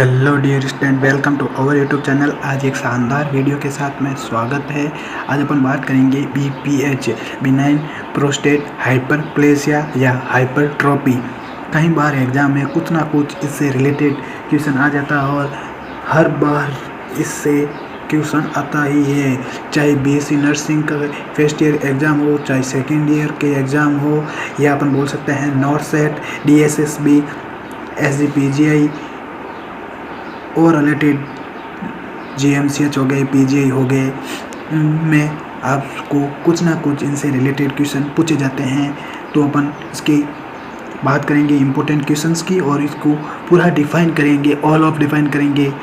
Hello dear student, welcome to our YouTube channel. आज एक शानदार वीडियो के साथ में स्वागत है। आज अपन बात करेंगे बीपीएच, बिनाइन प्रोस्टेट हाइपरप्लेसिया या हाइपरट्रोफी। कई बार एग्जाम में कुछ ना कुछ इससे रिलेटेड क्वेश्चन आ जाता है और हर बार इससे क्वेश्चन आता ही है। चाहे बीएससी नर्सिंग का फर्स्ट ईयर एग्ज़ाम हो, चाहे सेकेंड ईयर के एग्ज़ाम हो, या अपन बोल सकते हैं नॉर्थ सेट, डीएसएसबी, एसजीपीजीआई और रिलेटेड जीएमसीएच हो गए, पीजीआई हो गए, में आपको कुछ ना कुछ इनसे रिलेटेड क्वेश्चन पूछे जाते हैं। तो अपन इसकी बात करेंगे इम्पोर्टेंट क्वेश्चंस की और इसको पूरा डिफाइन करेंगे, ऑल ऑफ डिफाइन करेंगे।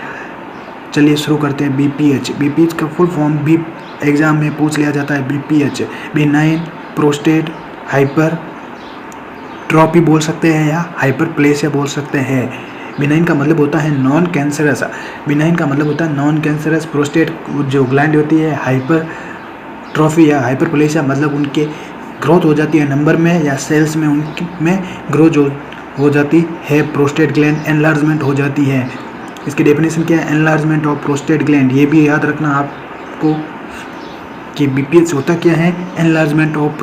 चलिए शुरू करते हैं। बीपीएच का फुल फॉर्म बी एग्ज़ाम में पूछ लिया जाता है। बीपीएच बिनाइन प्रोस्टेट हाइपरट्रोफी बोल सकते हैं या हाइपरप्लेसिया बोल सकते हैं। बिनाइन का मतलब होता है नॉन कैंसरस। बिनाइन का मतलब होता है नॉन कैंसरस। प्रोस्टेट जो ग्लैंड होती है, हाइपरट्रोफी या हाइपरप्लेसिया मतलब उनके ग्रोथ हो जाती है नंबर में या सेल्स में, उनमें ग्रोथ हो जाती है। प्रोस्टेट ग्लैंड एनलार्जमेंट हो जाती है। इसकी डेफिनेशन क्या है? Enlargement of prostate gland. ये भी याद रखना आपको कि बीपीएच होता क्या है। एनलार्जमेंट ऑफ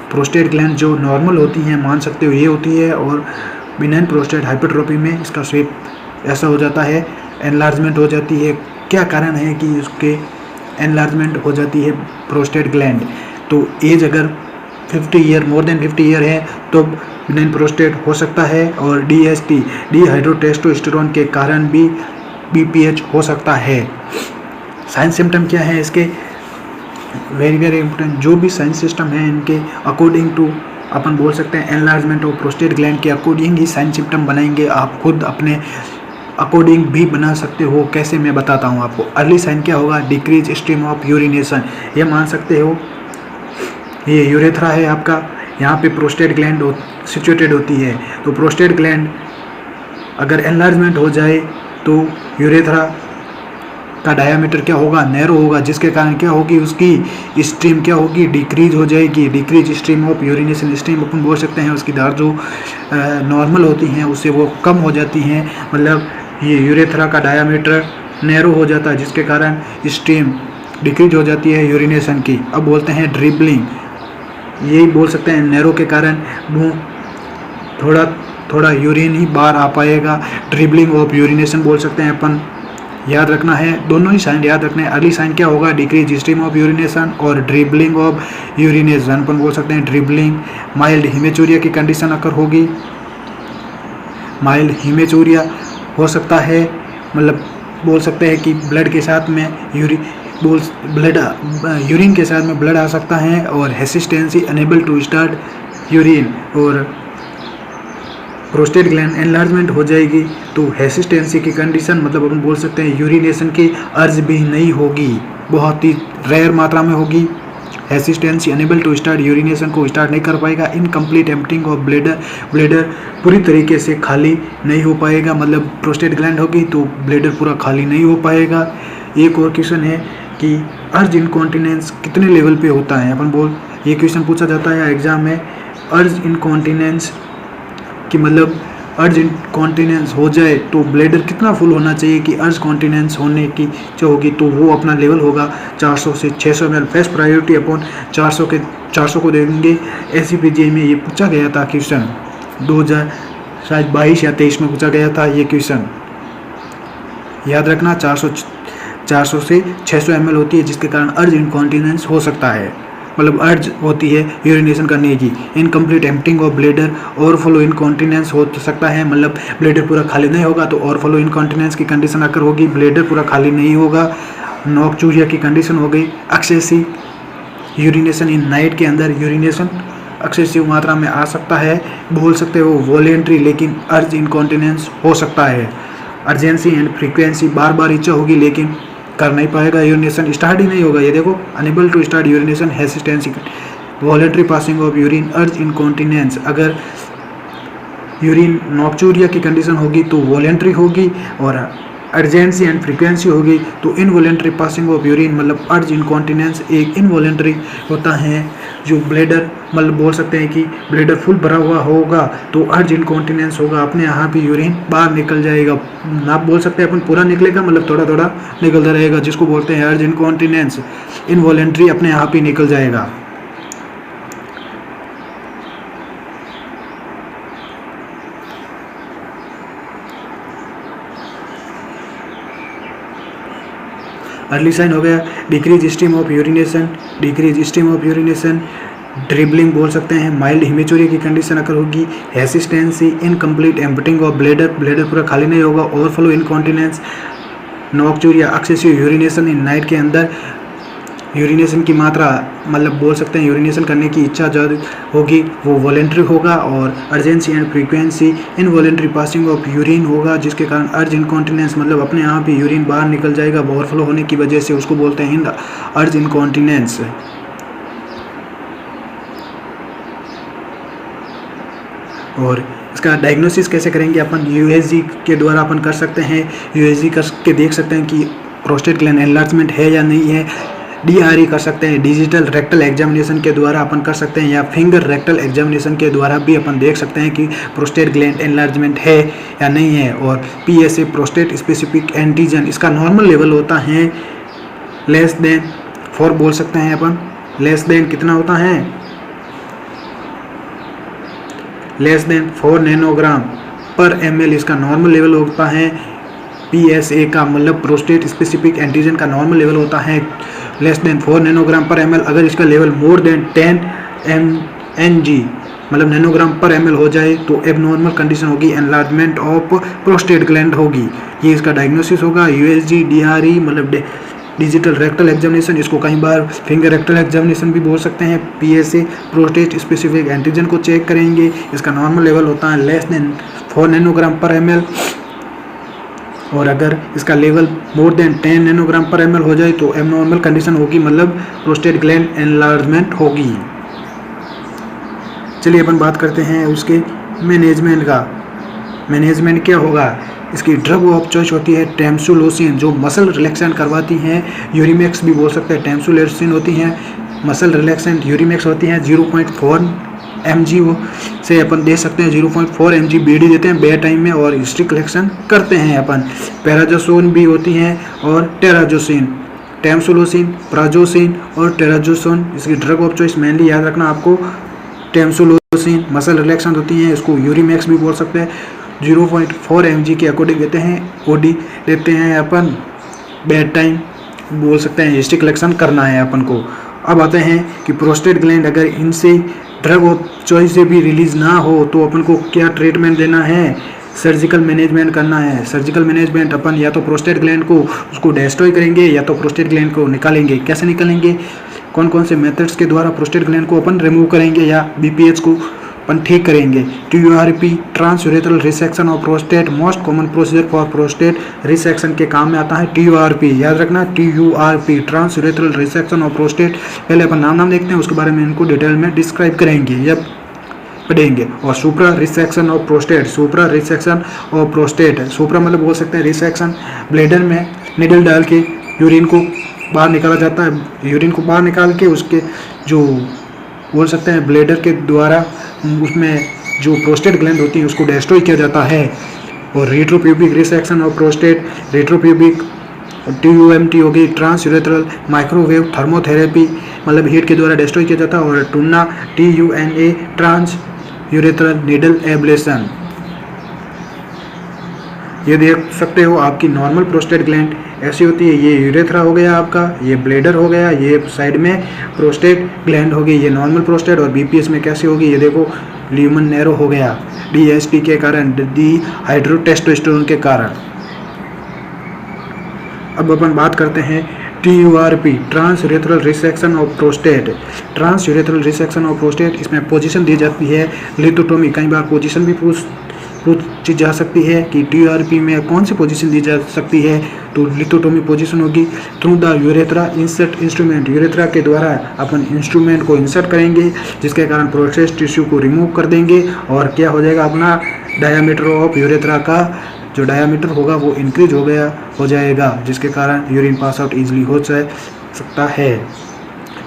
प्रोस्टेट ग्लैंड जो नॉर्मल होती हैं, मान सकते हो ये होती है, और बिनाइन प्रोस्टेट हाइपरट्रोफी में इसका शेप ऐसा हो जाता है, एनलार्जमेंट हो जाती है। क्या कारण है कि उसके एनलार्जमेंट हो जाती है प्रोस्टेट ग्लैंड? तो एज अगर 50 ईयर, मोर देन 50 ईयर है तो बिनाइन प्रोस्टेट हो सकता है, और डीएसटी डिहाइड्रोटेस्टोस्टेरोन के कारण भी बीपीएच हो सकता है। साइन सिम्टम क्या है इसके? Very very important. जो भी साइन सिस्टम है इनके अकॉर्डिंग टू अपन बोल सकते हैं एनलार्जमेंट ऑफ प्रोस्टेट ग्लैंड के अकॉर्डिंग ही साइन सिम्टम बनाएंगे। आप खुद अपने अकॉर्डिंग भी बना सकते हो। कैसे, मैं बताता हूँ आपको। अर्ली साइन क्या होगा? Decrease stream of urination. ये मान सकते हो ये यूरेथ्रा है आपका, यहाँ पे प्रोस्टेट ग्लैंड सिचुएटेड होती है। तो प्रोस्टेट ग्लैंड अगर एनलार्जमेंट हो जाए तो यूरेथ्रा का डायामीटर क्या होगा? नैरो होगा, जिसके कारण क्या होगी? उसकी स्ट्रीम क्या होगी? डिक्रीज हो जाएगी। Decrease stream of urination. Stream अपन बोल सकते हैं उसकी धार जो नॉर्मल होती हैं उससे वो कम हो जाती हैं, मतलब ये यूरेथ्रा का डायामीटर नैरो हो जाता है, जिसके कारण स्ट्रीम डिक्रीज हो जाती है यूरिनेशन की। अब बोलते हैं ड्रिबलिंग। यही बोल सकते हैं नैरो के कारण थोड़ा थोड़ा यूरिन ही बाहर आ पाएगा। ड्रिबलिंग ऑफ यूरिनेशन बोल सकते हैं अपन। याद रखना है, दोनों ही साइन याद रखने हैं। अर्ली साइन क्या होगा? डिक्रीज स्ट्रीम ऑफ यूरिनेशन, और ड्रिबलिंग ऑफ यूरिनेशन अपन बोल सकते हैं ड्रिबलिंग। माइल्ड हिमेचूरिया की कंडीशन अगर होगी, माइल्ड हिमेचूरिया हो सकता है, मतलब बोल सकते हैं कि ब्लड के साथ में यूरिन के साथ में ब्लड आ सकता है, और हेसिस्टेंसी अनेबल टू स्टार्ट यूरिन, और प्रोस्टेट ग्लैंड एनलार्जमेंट हो जाएगी तो हेसिस्टेंसी की कंडीशन, मतलब अपन बोल सकते हैं यूरिनेशन की अर्ज भी नहीं होगी, बहुत ही रेयर मात्रा में होगी। हेसिस्टेंसी अनेबल टू स्टार्ट यूरिनेशन को स्टार्ट नहीं कर पाएगा। इनकम्प्लीट एम्प्टिंग ऑफ ब्लेडर पूरी तरीके से खाली नहीं हो पाएगा, मतलब प्रोस्टेट ग्लैंड होगी तो ब्लेडर पूरा खाली नहीं हो पाएगा। एक और क्वेश्चन है कि अर्ज इनकॉन्टिनेंस कितने लेवल पे होता है? अपन ये क्वेश्चन पूछा जाता है एग्जाम में। अर्ज इनकॉन्टिनेंस कि मतलब अर्ज इनकॉन्टिनेंस हो जाए तो ब्लेडर कितना फुल होना चाहिए कि अर्ज कॉन्टिनेंस होने की जो होगी, तो वो अपना लेवल होगा 400 से 600 ml। फर्स्ट प्रायोरिटी अपॉन 400 को देंगे। एसजीपीजीआई में ये पूछा गया था क्वेश्चन, 2022 या 23 में पूछा गया था ये क्वेश्चन। याद रखना 400 से 600 ml होती है, जिसके कारण अर्ज इनकॉन्टिनेंस हो सकता है, मतलब अर्ज होती है यूरिनेशन करने की। Incomplete emptying of bladder, overflow incontinence हो सकता है, मतलब ब्लेडर पूरा खाली नहीं होगा तो ओवरफ्लो इनकॉन्टिनेंस की कंडीशन अगर होगी, ब्लेडर पूरा खाली नहीं होगा। नॉक्चूरिया की कंडीशन हो गई। एक्सेसिव यूरिनेशन इन नाइट के अंदर यूरिनेशन एक्सेसिव मात्रा में आ सकता है, बोल सकते हो वॉलेंट्री, लेकिन अर्ज इनकॉन्टिनेंस हो सकता है। अर्जेंसी एंड फ्रीक्वेंसी, बार बार इच्छा होगी लेकिन कर नहीं पाएगा, यूरिनेशन स्टार्ट ही नहीं होगा। ये देखो, unable to start urination, hesitancy, voluntary passing of urine, urge incontinence. अगर यूरिन नॉक्चूरिया की कंडीशन होगी तो वॉलेंट्री होगी, और अर्जेंसी एंड फ्रीक्वेंसी होगी तो इनवॉलेंट्री पासिंग ऑफ यूरिन मतलब अर्ज इनकॉन्टिनेंस एक इनवॉलेंट्री होता है। जो ब्लेडर मतलब बोल सकते हैं कि ब्लेडर फुल भरा हुआ होगा तो अर्ज इनकॉन्टिनेंस होगा, अपने यहाँ भी यूरिन बाहर निकल जाएगा। आप बोल सकते हैं अपन पूरा निकलेगा मतलब थोड़ा थोड़ा निकलता रहेगा, जिसको बोलते हैं अर्ज इनकॉन्टिनेंस। इनवॉलेंट्री अपने आप ही निकल जाएगा। अर्ली साइन हो गया decrease stream of urination, decrease stream of urination, dribbling बोल सकते हैं, माइल्ड हिमेचुरिया की कंडीशन अगर होगी, hesitancy, incomplete emptying of bladder, bladder पूरा खाली नहीं होगा, overflow incontinence, nocturia, excessive urination in night के अंदर यूरिनेशन की मात्रा मतलब बोल सकते हैं यूरिनेशन करने की इच्छा जो होगी वो वॉलेंट्री होगा, और urgency and frequency involuntary passing of urine होगा, जिसके कारण अर्ज इनकॉन्टिनेंस मतलब अपने आप ही यूरिन बाहर निकल जाएगा ओवरफ्लो होने की वजह से, उसको बोलते हैं अर्ज इनकॉन्टिनेंस। और इसका डायग्नोसिस कैसे करेंगे अपन, यूएसजी के द्वारा अपन कर सकते हैं। यूएसजी करके देख सकते हैं कि प्रोस्टेट ग्लैंड एनलार्जमेंट है या नहीं है। डीआरई कर सकते हैं, डिजिटल रेक्टल एग्जामिनेशन के द्वारा अपन कर सकते हैं, या फिंगर रेक्टल एग्जामिनेशन के द्वारा भी अपन देख सकते हैं कि प्रोस्टेट ग्लैंड एनलार्जमेंट है या नहीं है। और पीएसए प्रोस्टेट स्पेसिफिक एंटीजन, इसका नॉर्मल लेवल होता है लेस देन 4 बोल सकते हैं अपन। लेस देन कितना होता है, लेस देन 4 नैनोग्राम पर ml इसका नॉर्मल लेवल होता है। पीएसए का मतलब प्रोस्टेट स्पेसिफिक एंटीजन का नॉर्मल लेवल होता है लेस देन 4 नैनोग्राम पर ml। अगर इसका लेवल मोर देन 10 mng मतलब नैनोग्राम पर ml हो जाए तो एबनॉर्मल कंडीशन होगी, एनलार्जमेंट ऑफ प्रोस्टेट ग्लैंड होगी। ये इसका डायग्नोसिस होगा। यूएसजी, डीआरई मतलब डिजिटल रेक्टल एग्जामिनेशन, इसको कई बार फिंगर रेक्टल एग्जामिनेशन भी बोल सकते हैं। पीएसए प्रोस्टेट स्पेसिफिक एंटीजन को चेक करेंगे, इसका नॉर्मल लेवल होता है लेस देन 4 नैनोग्राम पर ml, और अगर इसका लेवल मोर देन 10 नैनोग्राम पर ml हो जाए तो एबनॉर्मल कंडीशन होगी, मतलब प्रोस्टेट ग्लैंड एनलार्जमेंट होगी। चलिए अपन बात करते हैं उसके मैनेजमेंट का। मैनेजमेंट क्या होगा, इसकी ड्रग ऑफ चॉइस होती है टेम्सुलोसिन, जो मसल रिलैक्सेंट करवाती हैं। यूरिमेक्स भी बोल सकते हैं, टेम्सुलोसिन होती हैं मसल रिलैक्सेंट। यूरिमेक्स होती हैं 0.4 mg से अपन दे सकते हैं, 0.4 mg बीडी देते हैं बे टाइम में, और हिस्ट्री कलेक्शन करते हैं अपन। पैराजोसोन भी होती हैं और टेराजोसिन, टेम्सुलोसिन, प्राजोसिन और टेराजोसोन। इसकी ड्रग ऑफ चॉइस मेनली याद रखना आपको टेम्सुलोसिन मसल रिलैक्सेंट होती हैं, इसको यूरिमेक्स भी बोल सकते हैं। 0.4 mg के अकॉर्डिंग देते हैं, ओडी देते हैं अपन बेड टाइम बोल सकते हैं, हिस्ट्री कलेक्शन करना है अपन को। अब आते हैं कि प्रोस्टेट ग्लैंड अगर इनसे ड्रग ऑफ चॉइस से भी रिलीज ना हो तो अपन को क्या ट्रीटमेंट देना है, सर्जिकल मैनेजमेंट करना है। सर्जिकल मैनेजमेंट अपन या तो प्रोस्टेट ग्लैंड को उसको डिस्ट्रॉय करेंगे या तो प्रोस्टेट ग्लैंड को निकालेंगे। कैसे निकालेंगे, कौन कौन से मेथड्स के द्वारा प्रोस्टेट ग्लैंड को अपन रिमूव करेंगे या बीपीएच को अपन ठीक करेंगे। TURP transurethral resection of prostate, most common procedure for prostate resection के काम में आता है TURP, याद रखना TURP transurethral resection of prostate. पहले अपन नाम देखते हैं, उसके बारे में इनको डिटेल में डिस्क्राइब करेंगे या पढ़ेंगे। और supra resection of prostate, supra resection of prostate, supra मतलब बोल सकते हैं रिसेक्शन, ब्लेडर में निडल डाल के यूरिन को बाहर निकाला जाता है। यूरिन को बाहर निकाल के उसके जो बोल सकते हैं ब्लेडर के द्वारा उसमें जो प्रोस्टेट ग्लैंड होती है उसको डिस्ट्रॉय किया जाता है। और retropubic resection of prostate, retropubic TUMT होगी ट्रांसयूरेथ्रल माइक्रोवेव थर्मोथेरेपी मतलब हीट के द्वारा डिस्ट्रॉय किया जाता है। और tuna TUNA transurethral needle ablation. ये देख सकते हो आपकी नॉर्मल प्रोस्टेट ग्लैंड ऐसी होती है, ये यूरेथ्रा हो गया आपका, ये ब्लेडर हो गया, ये साइड में प्रोस्टेट ग्लैंड होगी, ये नॉर्मल प्रोस्टेट। और बीपीएस में कैसे होगी, ये देखो ल्यूमन नैरो हो गया DST के कारण, डिहाइड्रोटेस्टोस्टेरोन के कारण। अब अपन बात करते हैं TURP transurethral resection of prostate. Transurethral resection of prostate, इसमें पोजीशन दी जाती है लिथोटोमी, कई बार पोजीशन भी पूछी जा सकती है कि TURP में कौन सी पोजीशन दी जा सकती है, तो लिथोटोमी पोजीशन होगी through the urethra insert instrument, urethra के द्वारा अपन इंस्ट्रूमेंट को इंसर्ट करेंगे जिसके कारण प्रोस्टेट टिश्यू को रिमूव कर देंगे और क्या हो जाएगा अपना डायामीटर ऑफ यूरेथ्रा का जो डायामीटर होगा वो इंक्रीज हो जाएगा, जिसके कारण यूरिन पास आउट ईजिली हो सकता है।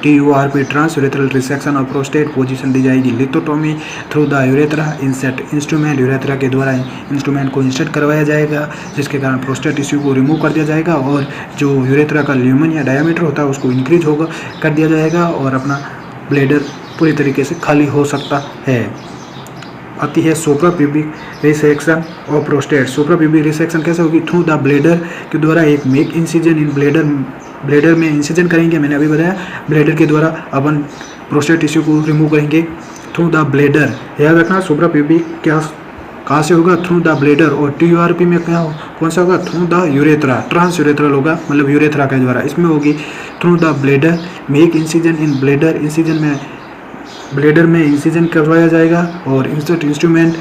TURP trans urethral resection of prostate position दी जाएगी। Lithotomy through the urethra insert instrument, urethra के द्वारा इंस्ट्रूमेंट को इंसर्ट करवाया जाएगा, जिसके कारण प्रोस्टेट टिश्यू को रिमूव कर दिया जाएगा और जो यूरेथ्रा का ल्यूमन या डायमीटर होता है उसको इंक्रीज कर दिया जाएगा और अपना ब्लैडर पूरी तरीके से खाली हो सकता है। आती है suprapubic resection of prostate. Suprapubic resection कैसे होगी? थ्रू द ब्लेडर के द्वारा एक मेक इंसिजन इन ब्लेडर में इंसिजन करेंगे। मैंने अभी बताया ब्लेडर के द्वारा अपन प्रोस्टेट टिश्यू को रिमूव करेंगे थ्रू द ब्लेडर। याद रखना सुप्राप्यूबिक कहाँ से होगा? Through the bladder. और TURP में कौन सा होगा? Through the urethra, transurethral होगा, मतलब यूरेथ्रा के द्वारा। इसमें होगी through the bladder, make incision in bladder, incision में ब्लेडर में इंसिजन करवाया जाएगा और इंस्ट्रूमेंट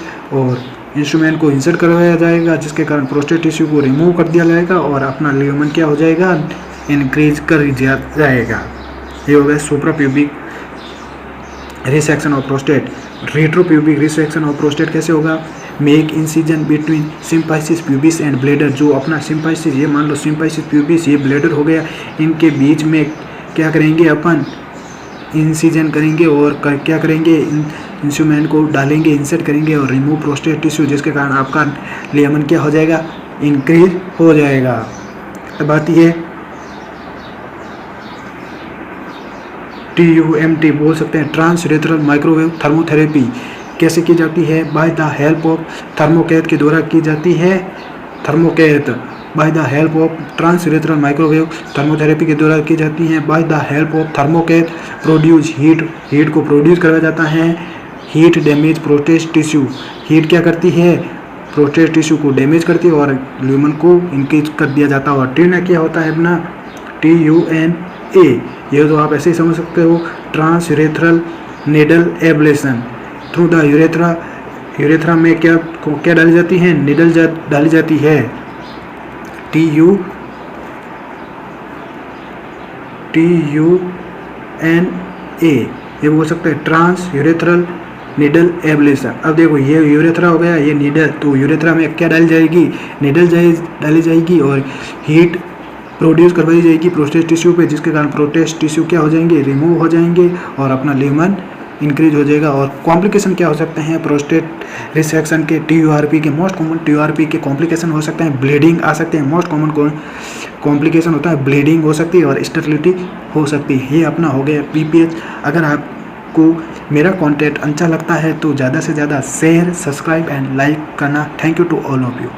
को इंसर्ट करवाया जाएगा, जिसके कारण प्रोस्टेट टिश्यू को रिमूव कर दिया जाएगा और अपना ल्यूमन क्या हो जाएगा? इंक्रीज कर जाएगा। ये हो गया suprapubic resection of prostate. Retropubic resection of prostate कैसे होगा? Make incision between symphysis pubis and bladder. जो अपना सिम्पाइसिस, ये मान लो सिम्पाइसिस प्यूबिस, ये ब्लेडर हो गया, इनके बीच में क्या करेंगे? अपन इंसिजन करेंगे और क्या करेंगे? इंस्ट्रूमेंट को डालेंगे, इंसर्ट करेंगे और रिमूव प्रोस्टेट टिश्यू, जिसके कारण आपका ल्यूमन क्या हो जाएगा? इंक्रीज हो जाएगा। अब आती है TUMT, बोल सकते हैं ट्रांस यूरेथ्रल माइक्रोवेव थर्मोथेरेपी। कैसे की जाती है? By the help of thermocath के द्वारा की जाती है। Thermocath by the help of trans urethral microwave thermotherapy के द्वारा की जाती है। By the help of thermocath produce heat को प्रोड्यूस करवाया जाता है। Heat damage prostate tissue, heat क्या करती है? प्रोस्टेट टिश्यू को डैमेज करती है और ल्यूमन को इंक्रीज कर दिया जाता है। और ट्रीटमेंट क्या होता है अपना? TUNA, ये तो आप ऐसे ही समझ सकते हो, transurethral needle ablation. Through the urethra में क्या डाली जाती है? निडल डाली जाती है। TUNA, ये बोल सकते हैं ट्रांस यूरेथ्रल निडल एब्लेशन। अब देखो ये यूरेथ्रा हो गया, ये निडल, तो यूरेथ्रा में क्या डाली जाएगी? निडल डाली जाएगी और हीट प्रोड्यूस करवाई जाएगी प्रोस्टेट टिश्यू पे, जिसके कारण प्रोस्टेट टिश्यू क्या हो जाएंगे? रिमूव हो जाएंगे और अपना ल्यूमन इंक्रीज हो जाएगा। और कॉम्प्लिकेशन क्या हो सकते हैं प्रोस्टेट रिसेक्शन के? TURP के मोस्ट कॉमन TURP के कॉम्प्लिकेशन हो सकते हैं, ब्लीडिंग आ सकते हैं। मोस्ट कॉमन कॉम्प्लिकेशन होता है ब्लीडिंग हो सकती है और स्टेरिलिटी हो सकती है। ये अपना हो गया PPH। अगर आपको मेरा कंटेंट अच्छा लगता है तो ज़्यादा से ज़्यादा शेयर, सब्सक्राइब एंड लाइक करना। Thank you to all of you.